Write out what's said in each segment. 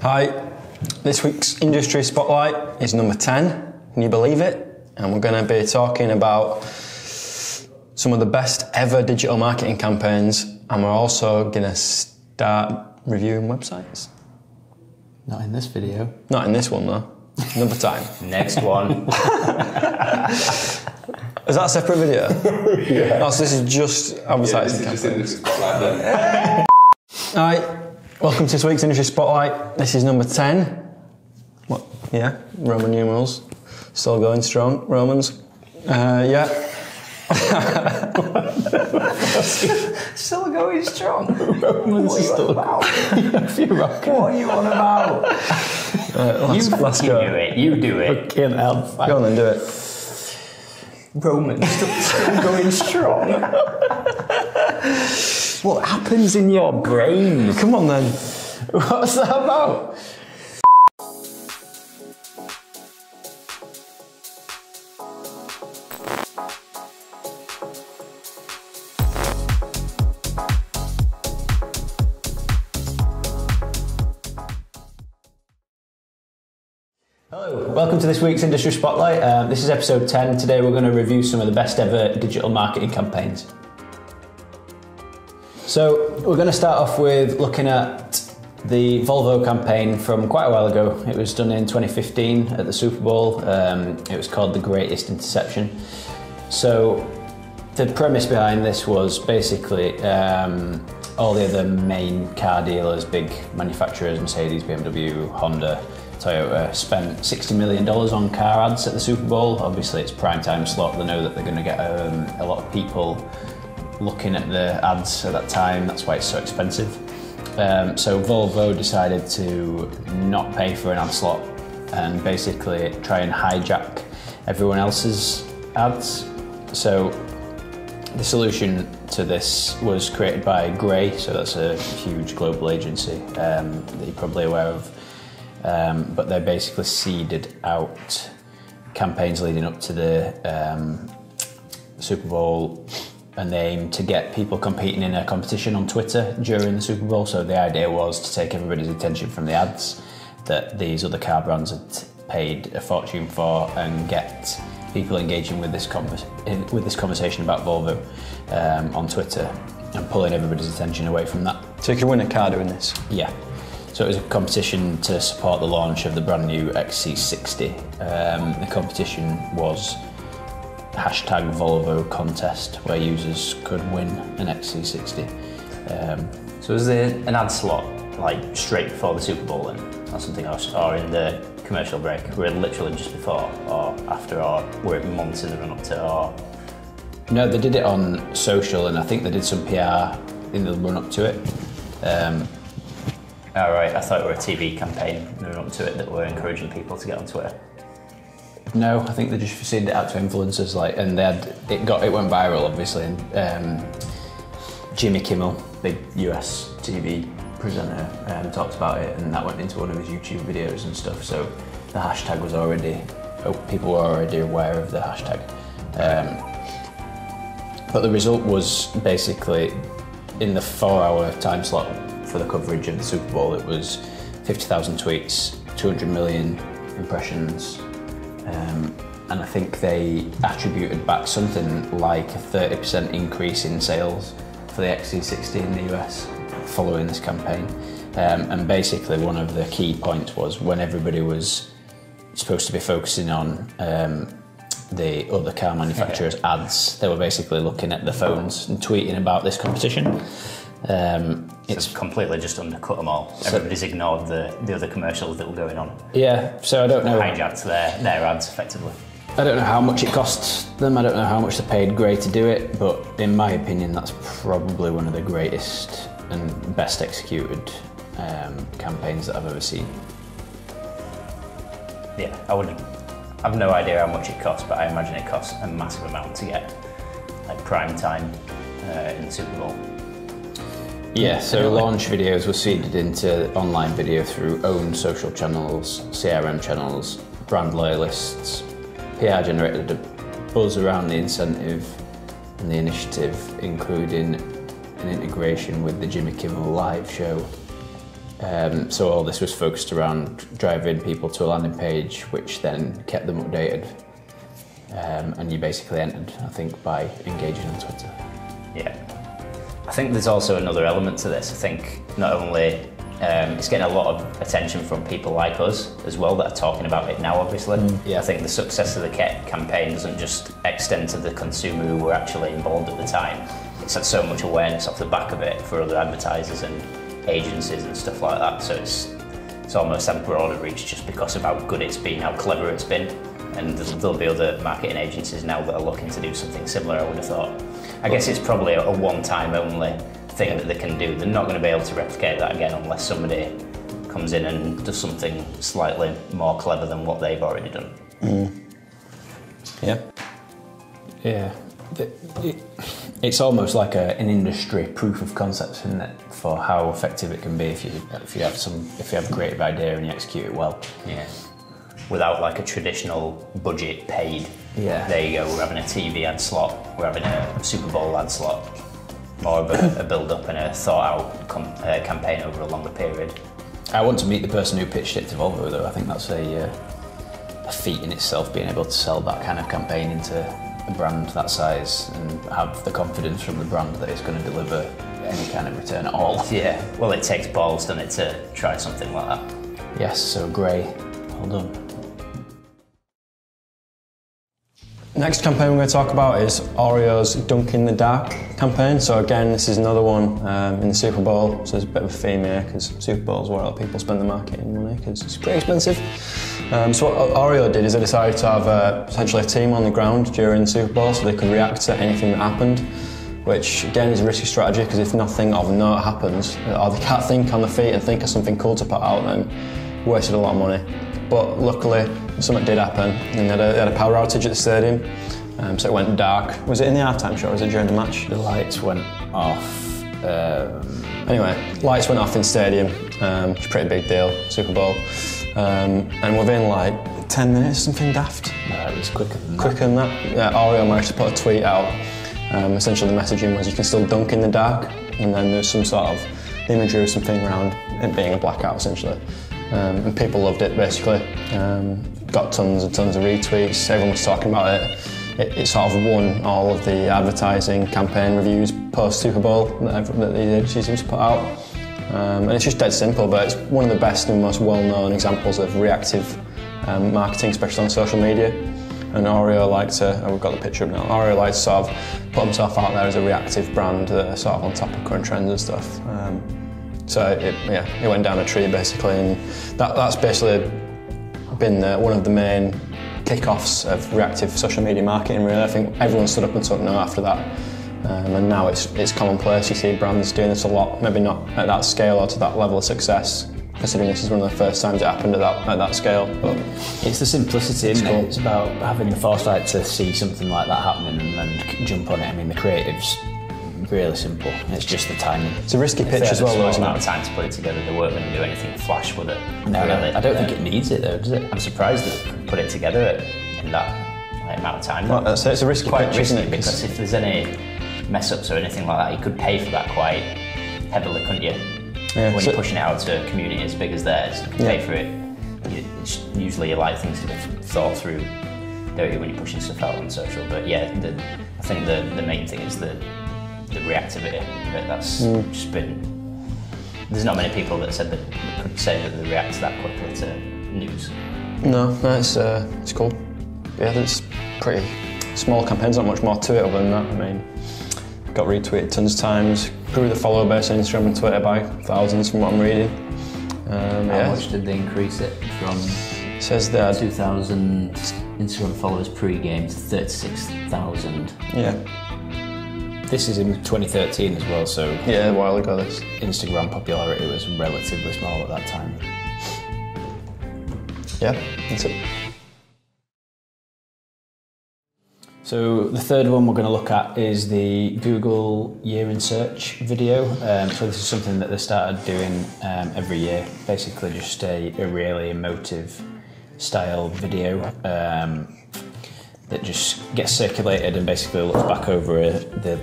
Hi, this week's Industry Spotlight is number 10, can you believe it? And we're going to be talking about some of the best ever digital marketing campaigns, and we're also going to start reviewing websites. Not in this video. Not in this one though, another time. Next one. Is that a separate video? Yeah. Oh, so this is just advertising This is just Industry Spotlight then. Alright, welcome to this week's Industry Spotlight. This is number 10. What? Yeah, Roman numerals. Still going strong, Romans. Yeah. Still going strong. Romans What are you on about? What are you on about? Let's go. You do it. Fucking hell. Go on then, do it. Roman, still going strong. What happens in your brain? Come on then. What's that about? Hello, welcome to this week's Industry Spotlight. This is episode 10. Today we're going to review some of the best ever digital marketing campaigns. So we're going to start off with looking at the Volvo campaign from quite a while ago. It was done in 2015 at the Super Bowl. It was called The Greatest Interception. So the premise behind this was basically all the other main car dealers, big manufacturers, Mercedes, BMW, Honda, Toyota, spent $60 million on car ads at the Super Bowl. Obviously it's prime time slot, they know that they're going to get a lot of people looking at the ads at that time, that's why it's so expensive. So Volvo decided to not pay for an ad slot and basically try and hijack everyone else's ads. So the solution to this was created by Grey, so that's a huge global agency that you're probably aware of. But they basically seeded out campaigns leading up to the Super Bowl, and they aimed to get people competing in a competition on Twitter during the Super Bowl. So the idea was to take everybody's attention from the ads that these other car brands had paid a fortune for and get people engaging with this conversation about Volvo on Twitter and pulling everybody's attention away from that. So you could win a car doing this? Yeah. So it was a competition to support the launch of the brand new XC60. The competition was hashtag Volvo contest, where users could win an XC60. So was there an ad slot like straight before the Super Bowl then, or something else, or in the commercial break? Were it literally just before or after, or were it months in the run up to, or? No, they did it on social, and I think they did some PR in the run up to it. Oh right, I thought it were a TV campaign in the run up to it that were encouraging people to get on Twitter. No, I think they just seeded it out to influencers, like, and it went viral, obviously. And Jimmy Kimmel, big US TV presenter, talked about it, and that went into one of his YouTube videos and stuff. So the hashtag was people were already aware of the hashtag. But the result was basically in the 4-hour time slot for the coverage of the Super Bowl, it was 50,000 tweets, 200 million impressions. And I think they attributed back something like a 30% increase in sales for the XC60 in the US following this campaign. And basically one of the key points was when everybody was supposed to be focusing on the other car manufacturers' ads, they were basically looking at the phones and tweeting about this competition. It's completely just undercut them all. Everybody's ignored the other commercials that were going on. Yeah, so I don't know. Hijacked their ads effectively. I don't know how much it costs them, I don't know how much they paid Grey to do it, but in my opinion that's probably one of the greatest and best executed campaigns that I've ever seen. Yeah, I've no idea how much it costs, but I imagine it costs a massive amount to get like prime time in the Super Bowl. Yeah, so launch videos were seeded into online video through own social channels, CRM channels, brand loyalists. PR generated a buzz around the incentive and the initiative, including an integration with the Jimmy Kimmel live show. So all this was focused around driving people to a landing page, which then kept them updated. And you basically entered, I think, by engaging on Twitter. Yeah. I think there's also another element to this. I think not only it's getting a lot of attention from people like us as well that are talking about it now, obviously. Yeah. I think the success of the campaign doesn't just extend to the consumer who were actually involved at the time. It's had so much awareness off the back of it for other advertisers and agencies and stuff like that. So it's almost had broader reach just because of how good it's been, how clever it's been. And there'll be other marketing agencies now that are looking to do something similar, I would have thought. I guess it's probably a one-time only thing that they can do. They're not going to be able to replicate that again unless somebody comes in and does something slightly more clever than what they've already done. Yeah. Yeah. It's almost like an industry proof of concept, isn't it, for how effective it can be if you have a creative idea and you execute it well. Yeah. Without like a traditional budget paid. Yeah. There you go. We're having a TV ad slot. We're having a Super Bowl ad slot. More of a build-up and a thought-out campaign over a longer period. I want to meet the person who pitched it to Volvo, though. I think that's a feat in itself, being able to sell that kind of campaign into a brand that size and have the confidence from the brand that it's going to deliver any kind of return at all. Yeah, well, it takes balls, doesn't it, to try something like that. Yes, so Gray, well done. Next campaign we're going to talk about is Oreo's Dunk in the Dark campaign. So again, this is another one in the Super Bowl. So there's a bit of a theme here because Super Bowl is where a lot of people spend their marketing money because it's pretty expensive. So what Oreo did is they decided to have essentially a team on the ground during the Super Bowl so they could react to anything that happened, which again is a risky strategy because if nothing of note happens or they can't think on their feet and think of something cool to put out, then wasted a lot of money. But luckily, something did happen, and they had a power outage at the stadium, so it went dark. Was it in the halftime show or was it during the match? The lights went off. Anyway, lights went off in stadium, which is a pretty big deal, Super Bowl. And within like 10 minutes, something daft. No, it was quicker than that. Yeah, Oreo managed to put a tweet out. Essentially, the messaging was you can still dunk in the dark, and then there's some sort of imagery or something around it being a blackout, essentially. And people loved it, basically. Got tons and tons of retweets. Everyone was talking about it. It sort of won all of the advertising campaign reviews post Super Bowl that the agencies used to put out. And it's just dead simple, but it's one of the best and most well-known examples of reactive marketing, especially on social media. And Oreo liked to, we've got the picture up now, Oreo likes to sort of put himself out there as a reactive brand that are sort of on top of current trends and stuff. So it went down a tree basically, and that's basically been one of the main kick-offs of reactive social media marketing, really. I think everyone stood up and took note after that. And now it's commonplace. You see brands doing this a lot, maybe not at that scale or to that level of success, considering this is one of the first times it happened at that scale. But it's the simplicity, isn't it? It's about having the foresight to see something like that happening and then jump on it. I mean, the creative's really simple. It's just the timing. It's a risky pitch as well, though, isn't it? Amount of time to put it together. They weren't going to do anything flash with it. No, really. I don't think it needs it though, does it? I'm surprised that they could put it together in that amount of time. Well, so it's a risky pitch, isn't it? Because if there's any mess-ups or anything like that, you could pay for that quite heavily, couldn't you? Yeah, when you're pushing it out to a community as big as theirs, you pay for it. Usually you like things to be thought through, don't you, when you're pushing stuff out on social. But yeah, I think the main thing is the reactivity. That's just been. There's not many people that said that could say that they react that quickly to news. No, it's cool. Yeah, it's pretty small campaigns. Not much more to it other than that. I mean, got retweeted tons of times. Grew the follower base on Instagram and Twitter by thousands, from what I'm reading. How much did they increase it from? It says they had 2,000 Instagram followers pre-game to 36,000. Yeah. This is in 2013 as well, so yeah, a while ago. This Instagram popularity was relatively small at that time. Yeah, that's it. So the third one we're going to look at is the Google Year in Search video. So this is something that they started doing every year, basically just a really emotive style video that just gets circulated and basically looks back over the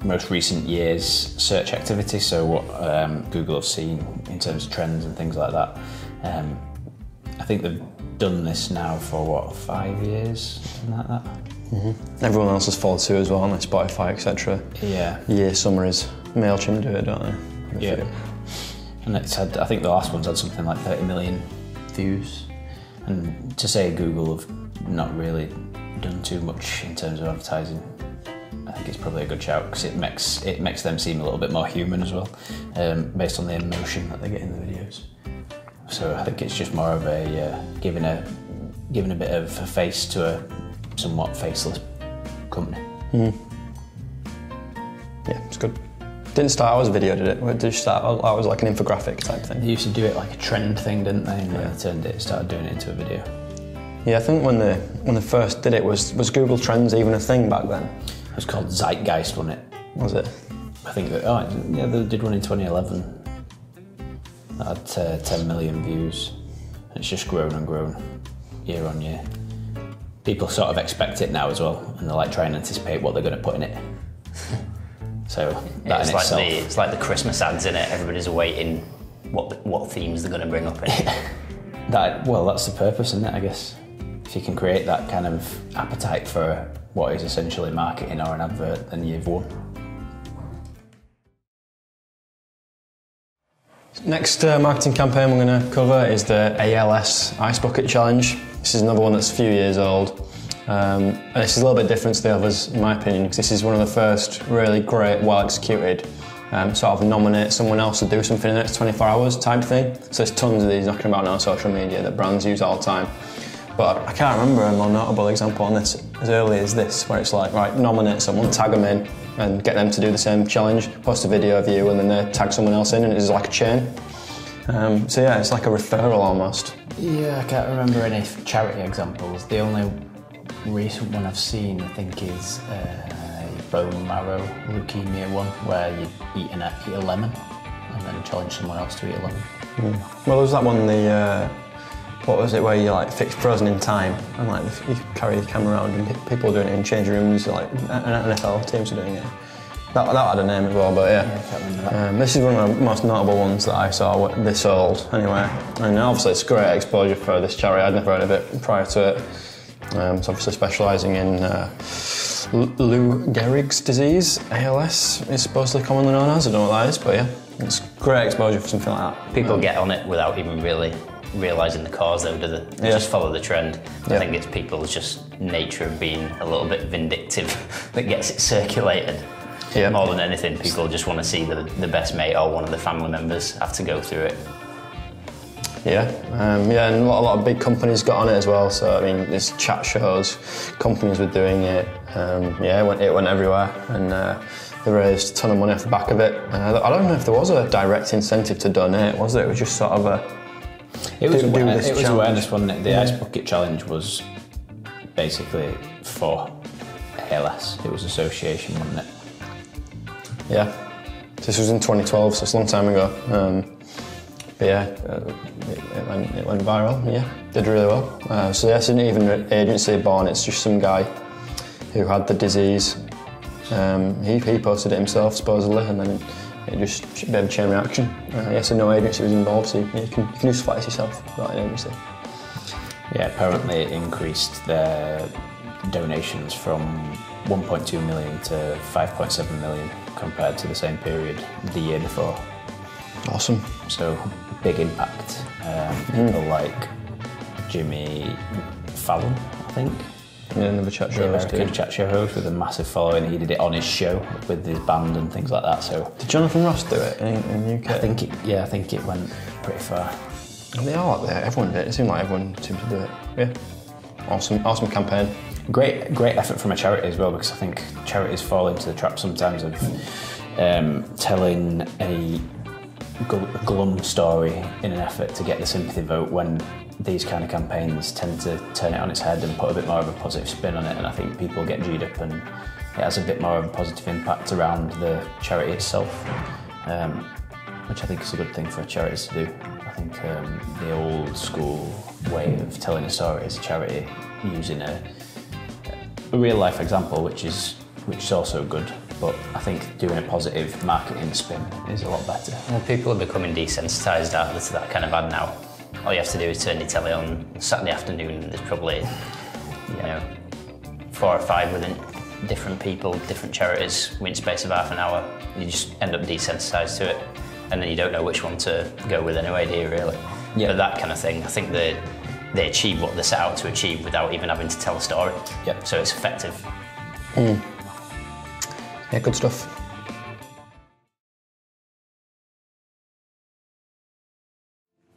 most recent year's search activity, so what Google have seen in terms of trends and things like that. I think they've done this now for what, 5 years, something like that. Everyone else has followed suit as well, like Spotify, etc. Yeah. Year summaries. MailChimp do it, don't they? Yeah. And it's had, I think the last one's had something like 30 million views. And to say Google have not really done too much in terms of advertising, I think it's probably a good shout, because it makes them seem a little bit more human as well, based on the emotion that they get in the videos. So I think it's just more of a giving a bit of a face to a somewhat faceless company. Yeah, it's good. Didn't start out as a video, did it? Did it start out as like an infographic type thing? They used to do it like a trend thing, didn't they? And then they started doing it into a video. Yeah, I think when they first did it, was Google Trends even a thing back then? It was called Zeitgeist, wasn't it? Was it? I think that, they did one in 2011. That had 10 million views. It's just grown and grown year on year. People sort of expect it now as well, and they're like trying to anticipate what they're going to put in it. So that it's in like itself, it's like the Christmas ads, in it. Everybody's awaiting what themes they're going to bring up in it. that's the purpose, isn't it? I guess if you can create that kind of appetite for what is essentially marketing or an advert, then you've won. Next marketing campaign we're going to cover is the ALS Ice Bucket Challenge. This is another one that's a few years old. And this is a little bit different to the others, in my opinion, because this is one of the first really great, well-executed sort of nominate someone else to do something in the next 24 hours type thing. So there's tons of these knocking about now on social media that brands use all the time. But I can't remember a more notable example on this as early as this, where it's like, right, nominate someone, tag them in, and get them to do the same challenge, post a video of you, and then they tag someone else in, and it's like a chain. So yeah, it's like a referral almost. Yeah, I can't remember any charity examples. The only recent one I've seen, I think, is bone marrow leukemia one, where you eat a lemon and then challenge someone else to eat a lemon. Well, there was that one, what was it, where you like fix frozen in time, and like you carry the camera around and people are doing it in changing rooms, like NFL teams are doing it. That had a name as well, but yeah. I can't remember that. This is one of the most notable ones that I saw this old, anyway. And obviously it's great exposure for this charity. I'd never heard of it prior to it. It's obviously specialising in Lou Gehrig's disease. ALS is supposedly commonly known as. I don't know what that is, but yeah, it's great exposure for something like that. People get on it without even really realising the cause, though, do they? They just follow the trend. I think it's people's just nature of being a little bit vindictive that gets it circulated. Yeah. More than anything, people just want to see the best mate or one of the family members have to go through it. Yeah, and a lot of big companies got on it as well. So I mean, there's chat shows, companies were doing it. It went everywhere, and they raised a ton of money off the back of it. I don't know if there was a direct incentive to donate, was there? It was just sort of It was awareness, wasn't it? The Ice Bucket Challenge was basically for ALS. It was association, wasn't it? Yeah, this was in 2012, so it's a long time ago. But yeah, it went viral. Yeah, did really well. So yeah, it's not even an agency born. It's just some guy who had the disease. He posted it himself supposedly, and then it just a bit of a chain reaction. So no agency was involved, so you can just flex yourself without an agency. Yeah, apparently it increased their donations from 1.2 million to 5.7 million compared to the same period the year before. Awesome. So big impact. People like Jimmy Fallon, I think. Yeah, another chat show The host. American chat show host with a massive following. He did it on his show with his band and things like that. So did Jonathan Ross do it in the UK? I think it went pretty far. And they are like that. Everyone did it. It seemed like everyone seemed to do it. Yeah. Awesome campaign. Great effort from a charity as well, because I think charities fall into the trap sometimes of telling a glum story in an effort to get the sympathy vote, when these kind of campaigns tend to turn it on its head and put a bit more of a positive spin on it, and I think people get G'd up and it has a bit more of a positive impact around the charity itself, which I think is a good thing for charities to do. I think the old school way of telling a story as a charity, using a real life example, which is also good, but I think doing a positive marketing spin is a lot better. Well, people are becoming desensitised, aren't they, to that kind of ad now. All you have to do is turn your telly on Saturday afternoon and there's probably, 4 or 5 within different people, different charities, within space of half an hour. You just end up desensitised to it, and then you don't know which one to go with anyway, do you really? Yeah. But that kind of thing, I think they achieve what they set out to achieve without even having to tell a story. Yeah. So it's effective. Yeah, good stuff.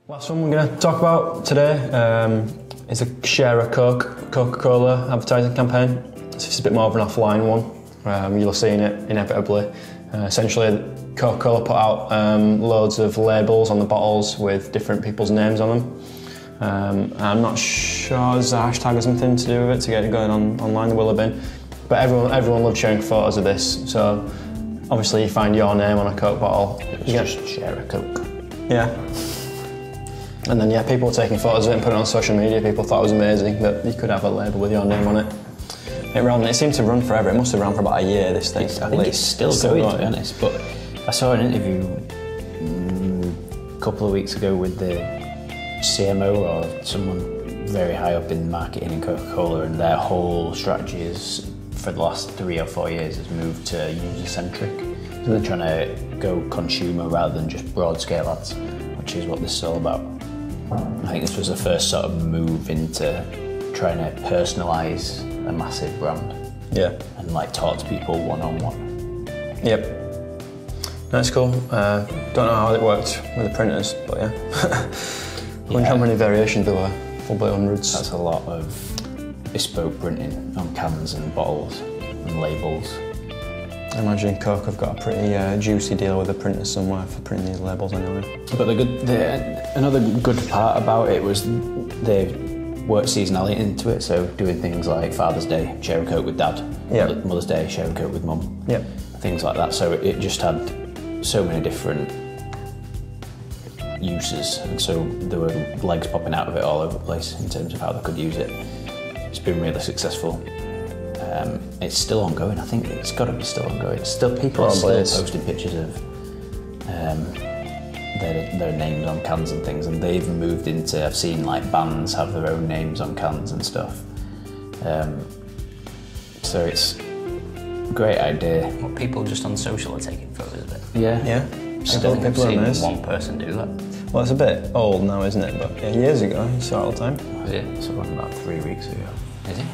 Last one we're going to talk about today is a share a Coca Cola advertising campaign. This is a bit more of an offline one. You'll have seen it inevitably. Essentially, Coca Cola put out loads of labels on the bottles with different people's names on them. I'm not sure there's a hashtag or something to do with it to get it going online. There will have been, but everyone loved sharing photos of this. So obviously, you find your name on a Coke bottle. It's just share a Coke. Yeah. And then people were taking photos of it and putting it on social media. People thought it was amazing that you could have a label with your name on it. It seemed to run forever. It must have run for about a year, this thing. I think it's still going, to be honest. But I saw an interview a couple of weeks ago with the CMO or someone very high up in marketing in Coca-Cola, and their whole strategy is, for the last 3 or 4 years, has moved to user-centric. So they're trying to go consumer rather than just broad-scale ads, which is what this is all about. I think this was the first sort of move into trying to personalise a massive brand. Yeah. And talk to people one-on-one. Yep. That's cool. Don't know how it worked with the printers, but yeah. I wonder how many variations there were. Probably hundreds. That's a lot of bespoke printing on cans and bottles and labels. I imagine Coke have got a pretty juicy deal with the printers somewhere for printing these labels anyway. But another good part about it was they worked seasonality into it, so doing things like Father's Day, share a Coke with Dad. Yep. Mother's Day, share a Coke with Mum. Yep. Things like that. So it just had so many different uses, and so there were legs popping out of it all over the place in terms of how they could use it. It's been really successful. It's still ongoing. I think it's got to be still ongoing. People are still posting pictures of their names on cans and things, and they've moved into, I've seen bands have their own names on cans and stuff. So it's a great idea. Well, people just on social are taking photos of it. Yeah. Yeah. Still People are seen amazed. one person do that. Well, it's a bit old now, isn't it? But years ago, you saw it all the time. Is it? Someone about 3 weeks ago. Is it?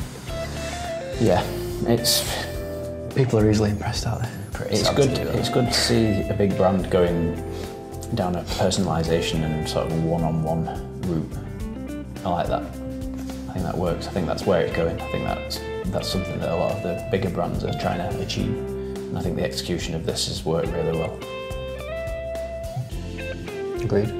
Yeah, it's People are easily impressed, aren't they? it's good. It's good to see a big brand going down a personalisation and sort of a one-on-one route. I like that. I think that works. I think that's where it's going. I think that's something that a lot of the bigger brands are trying to achieve, and I think the execution of this has worked really well. Agreed.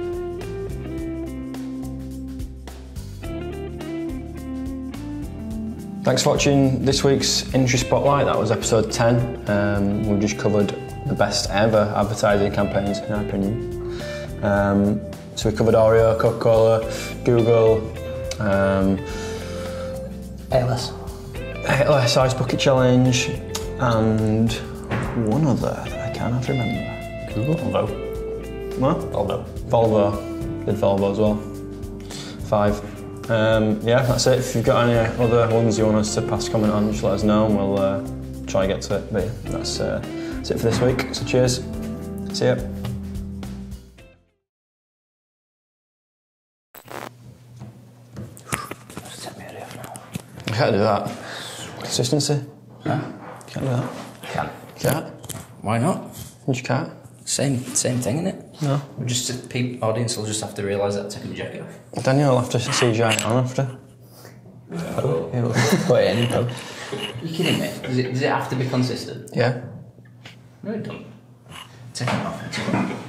Thanks for watching this week's Industry Spotlight. That was episode 10. We've just covered the best ever advertising campaigns, in our opinion. So we covered Oreo, Coca Cola, Google, ALS Ice Bucket Challenge, and one other that I cannot remember. Google? Volvo. What? Volvo. Did Volvo as well. 5. Yeah, that's it. If you've got any other ones you want us to pass comment on, just let us know and we'll try to get to it. But yeah, that's it for this week. So cheers. See ya. I can't do that. Consistency? Huh? Can't do that. Can. Can't? Why not? You can't? Same thing, innit? No. We'll just the audience will just have to realise that taking the jacket off. Daniel will have to CGI it on after. Put it in post. Are you kidding me? Does it have to be consistent? Yeah. No, it doesn't. Take it off.